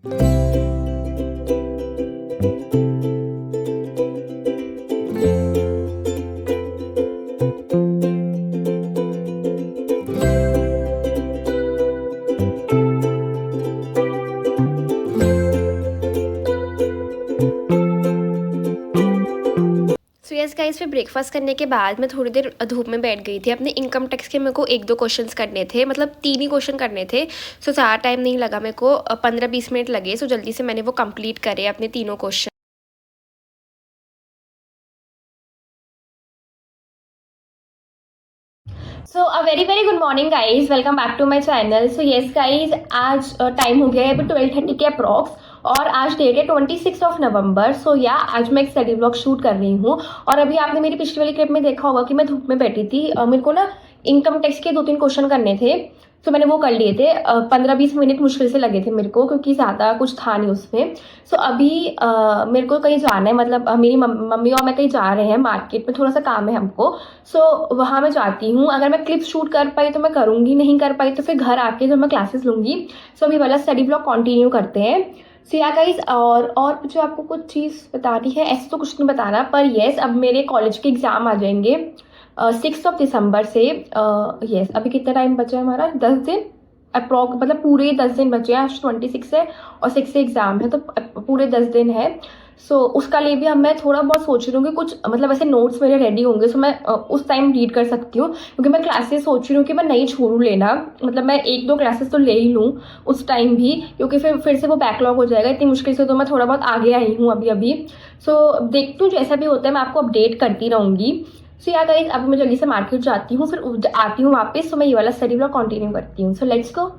So yes guys, फिर breakfast करने के बाद मैं थोड़ी देर धूप में बैठ गई थी। अपने इनकम टैक्स के मेरे को 1-2 क्वेश्चंस करने थे, मतलब 3 ही क्वेश्चन करने थे। सो ज़्यादा टाइम नहीं लगा मेरे को, 15-20 मिनट लगे। सो जल्दी से मैंने वो कंप्लीट करे अपने तीनों question. So a very very good morning guys, welcome back to my channel. So yes guys, आज टाइम हो गया है अभी 12:30 के अप्रॉक्स, और आज डेट है 26 नवंबर। सो या आज मैं एक स्टडी ब्लॉग शूट कर रही हूँ। और अभी आपने मेरी पिछली वाली क्लिप में देखा होगा कि मैं धूप में बैठी थी। मेरे को ना इनकम टैक्स के 2-3 क्वेश्चन करने थे। सो मैंने वो कर लिए थे। 15-20 मिनट मुश्किल से लगे थे मेरे को, क्योंकि ज़्यादा कुछ था नहीं उसमें। सो अभी मेरे को कहीं जाना है, मतलब मेरी मम्मी और मैं कहीं जा रहे हैं मार्केट में, थोड़ा सा काम है हमको। सो वहाँ मैं जाती हूँ। अगर मैं क्लिप शूट कर पाई तो मैं करूँगी, नहीं कर पाई तो फिर घर आके जो मैं क्लासेस लूँगी। सो अभी वाला स्टडी ब्लॉग कंटिन्यू करते हैं। सो या गाइस, और मुझे आपको कुछ चीज़ बतानी है, ऐसे तो कुछ नहीं बताना, पर येस अब मेरे कॉलेज के एग्ज़ाम आ जाएंगे 6 दिसंबर से। येस अभी कितना टाइम बचा है हमारा, 10 दिन अप्रॉक्स, मतलब पूरे 10 दिन बचे हैं। आज 26 है और 6 से एग्ज़ाम है, तो पूरे 10 दिन है। सो उसका लिए भी अब मैं थोड़ा बहुत सोच रही हूँ कि कुछ मतलब ऐसे नोट्स मेरे रेडी होंगे, सो मैं उस टाइम रीड कर सकती हूँ। क्योंकि मैं क्लासेस सोच रही हूँ कि मैं नहीं छोड़ूँ लेना, मतलब मैं 1-2 क्लासेस तो ले ही लूँ उस टाइम भी, क्योंकि फिर से वो बैकलॉग हो जाएगा इतनी मुश्किल से। तो मैं थोड़ा बहुत आगे आई हूँ अभी अभी। सो देखती हूँ, जैसा भी होता है मैं आपको अपडेट करती रहूँगी। सो या गाइस, अभी मैं जल्दी से मार्केट जाती हूँ, फिर आती हूँ वापस। तो मैं ये वाला स्टडी ब्लॉग कंटिन्यू करती हूँ। So let's go.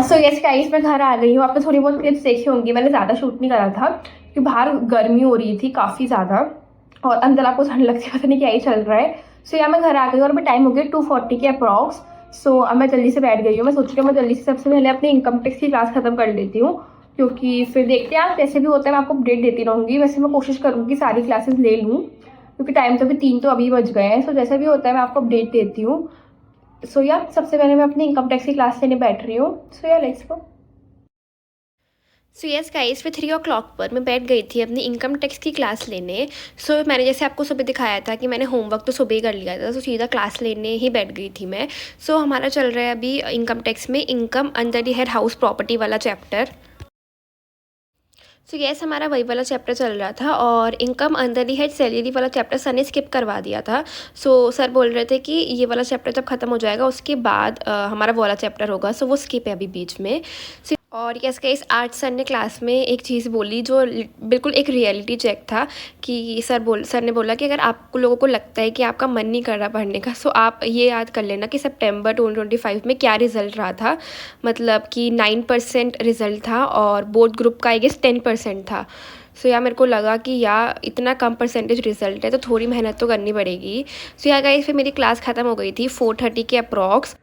So yes guys, मैं घर आ गई हूँ। आपने थोड़ी बहुत क्लिप्स देखी होंगी, मैंने ज़्यादा शूट नहीं करा था क्योंकि बाहर गर्मी हो रही थी काफ़ी ज़्यादा, और अंदर आपको ठंड लगती है, पता नहीं क्या ही चल रहा है। सो या मैं घर आ गई और अभी टाइम हो गया 2:40 के अप्रॉक्स। सो अब मैं जल्दी से बैठ गई हूँ। मैं सोच रही हूँ मैं जल्दी से सबसे पहले अपनी इनकम टैक्स की क्लास खत्म कर लेती हूँ, क्योंकि फिर देखते हैं आप, जैसे भी होता है मैं आपको अपडेट देती रहूँगी। वैसे मैं कोशिश करूँगी सारी क्लासेस ले लूँ, क्योंकि टाइम तो अभी 3 तो अभी बज गए हैं। सो जैसा भी होता है मैं आपको अपडेट देती हूँ। सो या सबसे पहले मैं अपनी इनकम टैक्स की क्लास लेने बैठ रही हूँ। सो या let's go. So yes guys, फिर 3 o'clock पर मैं बैठ गई थी अपनी इनकम टैक्स की क्लास लेने। सो मैंने जैसे आपको सुबह दिखाया था कि मैंने होमवर्क तो सुबह ही कर लिया था, तो सीधा क्लास लेने ही बैठ गई थी मैं। सो हमारा चल रहा है अभी इनकम टैक्स में income under the head house property वाला चैप्टर। सो यस, हमारा वही वाला चैप्टर चल रहा था, और income under the head salary वाला चैप्टर सर ने स्किप करवा दिया था। सो सर बोल रहे थे कि ये वाला चैप्टर जब ख़त्म हो जाएगा उसके बाद हमारा वो वाला चैप्टर होगा। सो वो स्किप है अभी बीच में। और यस गाइस, आज सर ने क्लास में एक चीज़ बोली जो बिल्कुल एक रियलिटी चेक था। कि सर ने बोला कि अगर आप लोगों को लगता है कि आपका मन नहीं कर रहा पढ़ने का, सो आप ये याद कर लेना कि सितंबर 2025 में क्या रिज़ल्ट रहा था। मतलब कि 9% रिज़ल्ट था, और बोर्ड ग्रुप का आई गेस 10% था। सो यार मेरे को लगा कि यार इतना कम परसेंटेज रिज़ल्ट है, तो थोड़ी मेहनत तो करनी पड़ेगी। सो यार गाइस, फिर मेरी क्लास ख़त्म हो गई थी 4:30 के approx.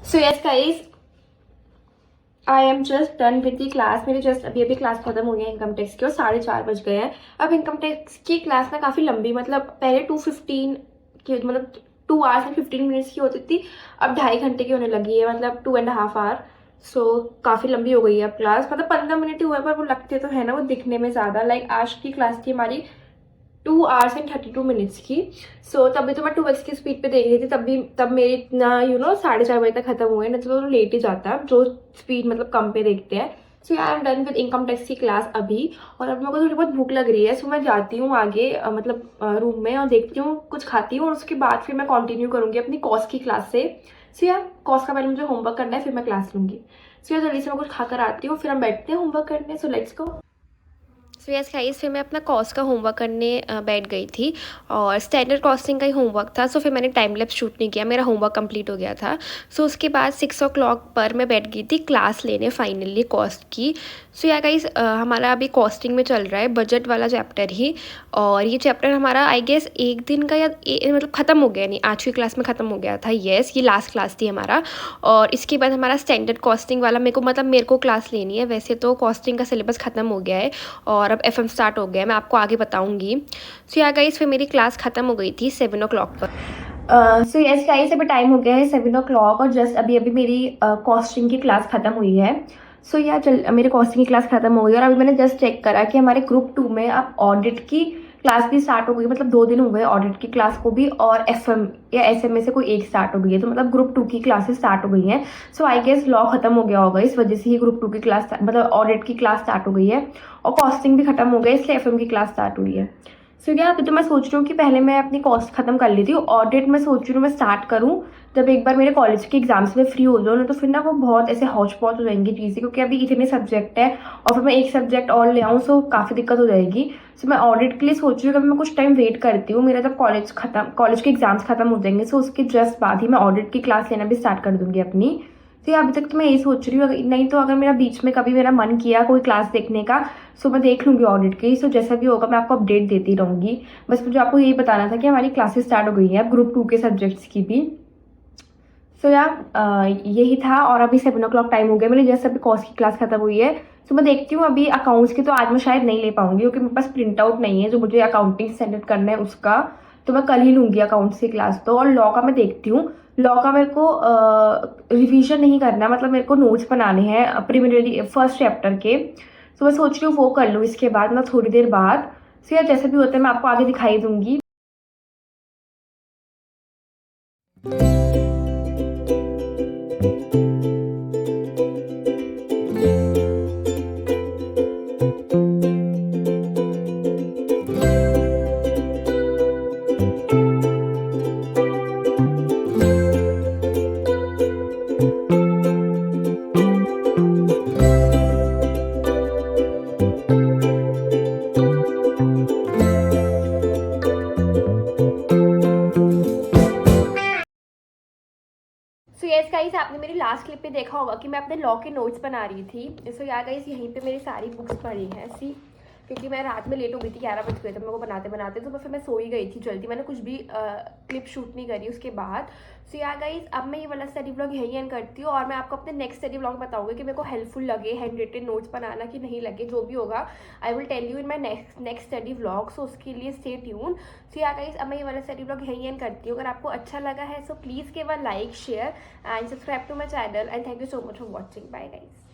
So yes guys, I am just done with the class. मेरी जस्ट अभी अभी क्लास खत्म हुई है इनकम टैक्स की, और 4:30 बज गए हैं। अब इनकम टैक्स की क्लास ना काफ़ी लंबी, मतलब पहले 2:15 की, मतलब 2 hours and 15 minutes की होती थी, अब 2.5 घंटे की होने लगी है, मतलब 2.5 hour। सो काफ़ी लंबी हो गई है अब क्लास, मतलब 15 मिनट ही हुआ है, पर वो लगते तो है ना वो दिखने में ज़्यादा। लाइक आज की क्लास थी हमारी 2 hours and 32 minutes की। सो तभी तो मैं 2x की स्पीड पे देख रही थी, तब मेरी इतना 4:30 बजे तक खत्म हुए, नहीं तो लेट ही जाता जो स्पीड मतलब कम पे देखते हैं। So I am done with income tax की क्लास अभी, और अब मेरे को थोड़ी बहुत भूख लग रही है। सो मैं जाती हूँ आगे मतलब रूम में, और देखती हूँ कुछ खाती हूँ, और उसके बाद फिर मैं कंटिन्यू करूँगी अपनी कॉस की क्लास से। सो यार कॉस का पहले मुझे होमवर्क करना है, फिर मैं क्लास लूँगी। सो यार जल्दी से मैं कुछ खाकर आती हूँ, फिर हम बैठते हैं होमवर्क करने। So let's go. So yes guys, फिर मैं अपना कॉस्ट का होमवर्क करने बैठ गई थी, और स्टैंडर्ड कॉस्टिंग का ही होमवर्क था। सो फिर मैंने टाइम लैप्स शूट नहीं किया, मेरा होमवर्क कंप्लीट हो गया था। सो उसके बाद 6 o'clock पर मैं बैठ गई थी क्लास लेने फाइनली कॉस्ट की। सो या गाइस, हमारा अभी कॉस्टिंग में चल रहा है बजट वाला चैप्टर ही, और ये चैप्टर हमारा आई गेस एक दिन का या मतलब ख़त्म हो गया, नहीं आज की क्लास में ख़त्म हो गया था। येस, ये लास्ट क्लास थी हमारा, और इसके बाद हमारा स्टैंडर्ड कॉस्टिंग वाला मेरे को क्लास लेनी है। वैसे तो कॉस्टिंग का सिलेबस ख़त्म हो गया है, और और अब FM स्टार्ट हो गया है, मैं आपको आगे बताऊँगी। सो या गाइस फिर मेरी क्लास ख़त्म हो गई थी 7 o'clock पर। सो यस गाइस अभी टाइम हो गया है 7 o'clock और जस्ट अभी अभी मेरी कॉस्टिंग की क्लास ख़त्म हुई है। सो या मेरी कॉस्टिंग की क्लास ख़त्म हो गई और अभी मैंने जस्ट चेक करा कि हमारे ग्रुप 2 में अब ऑडिट की क्लास भी स्टार्ट हो गई, मतलब 2 दिन हो गए ऑडिट की क्लास को भी, और FM या SM में से कोई एक स्टार्ट हो गई है, तो मतलब ग्रुप 2 की क्लासेस स्टार्ट हो गई हैं। सो आई गेस लॉ खत्म हो गया होगा, इस वजह से ही ग्रुप 2 की क्लास मतलब ऑडिट की क्लास स्टार्ट हो गई है और कॉस्टिंग भी खत्म हो गई, इसलिए FM की क्लास स्टार्ट हुई है। सो क्या अभी तो मैं सोच रही हूँ कि पहले मैं अपनी कॉस्ट खत्म कर लेती हूँ, ऑडिट मैं सोच रही हूँ मैं स्टार्ट करूँ जब एक बार मेरे कॉलेज के एग्जाम्स में फ्री हो जाऊँ ना, तो फिर ना वो बहुत ऐसे हौच पौच हो जाएंगी चीज़ें, क्योंकि अभी इतने सब्जेक्ट है और फिर मैं एक सब्जेक्ट और ले आऊँ, सो काफ़ी दिक्कत हो जाएगी। सो मैं ऑडिट के लिए सोच रही हूँ कि मैं कुछ टाइम वेट करती हूँ, मेरा जब कॉलेज के एग्जाम्स खत्म हो जाएंगे, सो उसके जस्ट बाद ही मैं ऑडिट की क्लास लेना भी स्टार्ट कर दूँगी अपनी। तो अभी तक तो मैं यही सोच रही हूँ, नहीं तो अगर मेरा बीच में कभी मेरा मन किया कोई क्लास देखने का, सो मैं देख लूँगी ऑडिट की। सो जैसा भी होगा मैं आपको अपडेट देती रहूँगी। बस मुझे आपको यही बताना था कि हमारी क्लासेस स्टार्ट हो गई हैं अब ग्रुप 2 के सब्जेक्ट्स की भी। सो यही था और अभी 7 o'clock टाइम हो गया, मेरी जैसे अभी कॉस्ट की क्लास खत्म हुई है। सो मैं देखती हूँ अभी अकाउंट्स की तो आज मैं शायद नहीं ले पाऊंगी, क्योंकि मेरे पास प्रिंट आउट नहीं है जो मुझे अकाउंटिंग स्टैंडर्ड करना है उसका, तो मैं कल ही लूँगी अकाउंट्स की क्लास तो। और लॉ का मैं देखती हूँ, लॉ का मेरे को रिविजन नहीं करना है, मतलब मेरे को नोट्स बनाने हैं प्रिलिमिनरी फर्स्ट चैप्टर के। सो मैं सोच रही हूँ वो कर लूँ इसके बाद ना थोड़ी देर बाद। सो यार जैसे भी होता है मैं आपको आगे दिखाई दूंगी। सो यस गाइस आपने मेरी लास्ट क्लिप पे देखा होगा कि मैं अपने लॉ के नोट्स बना रही थी। सो यार गाइस यहीं पे मेरी सारी बुक्स पड़ी हैं सी, क्योंकि मैं रात में लेट हो गई थी, 11 बज गए थे मेरे को बनाते बनाते, तो फिर मैं सो ही गई थी जल्दी, मैंने कुछ भी क्लिप शूट नहीं करी उसके बाद। सो यार गाइस अब मैं ये वाला स्टडी व्लॉग यहीं एंड करती हूँ और मैं आपको अपने नेक्स्ट स्टडी व्लॉग बताऊंगी कि मेरे को हेल्पफुल लगे हैंड रिटन नोट्स बनाना कि नहीं लगे, जो भी होगा I will tell you in my next study vlog. So उसके लिए स्टे ट्यून। सो यार गाइस अब मैं ये वाला स्टडी व्लॉग यहीं एंड करती हूँ। अगर आपको अच्छा लगा है so please give a like share and subscribe to my channel and thank you so much for watching. Bye guys.